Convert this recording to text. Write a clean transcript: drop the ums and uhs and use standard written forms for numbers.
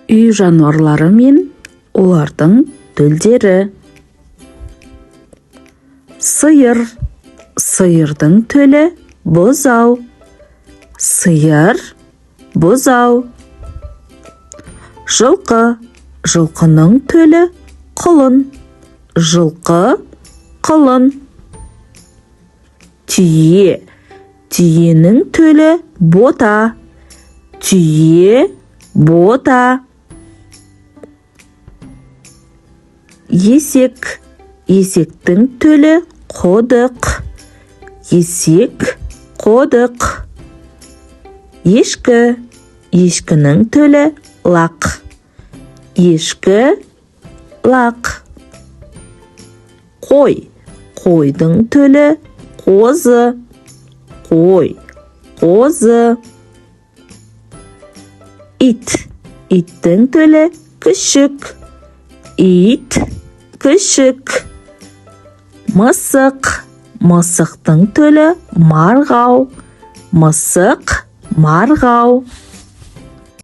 үй жануарлары мен олардың төлдері. Сиыр. Сиырдың төлі бұзау. Сиыр, бұзау. Жылқы. Жылқының төлі құлын. Жылқы, құлын. Түйе. Түйенің төлі бота. Түйе, бота. Есек. Есектің төлі қодық. Есек, қодық. Ешкі. Ешкінің төлі лақ. Ешкі, лақ. Қой. Қойдың төлі қозы. Қой, қозы. Ит. Иттің төлі күшік. Ит, күшік. Мысық. Мысықтың төлі марғау. Мысық, марғау.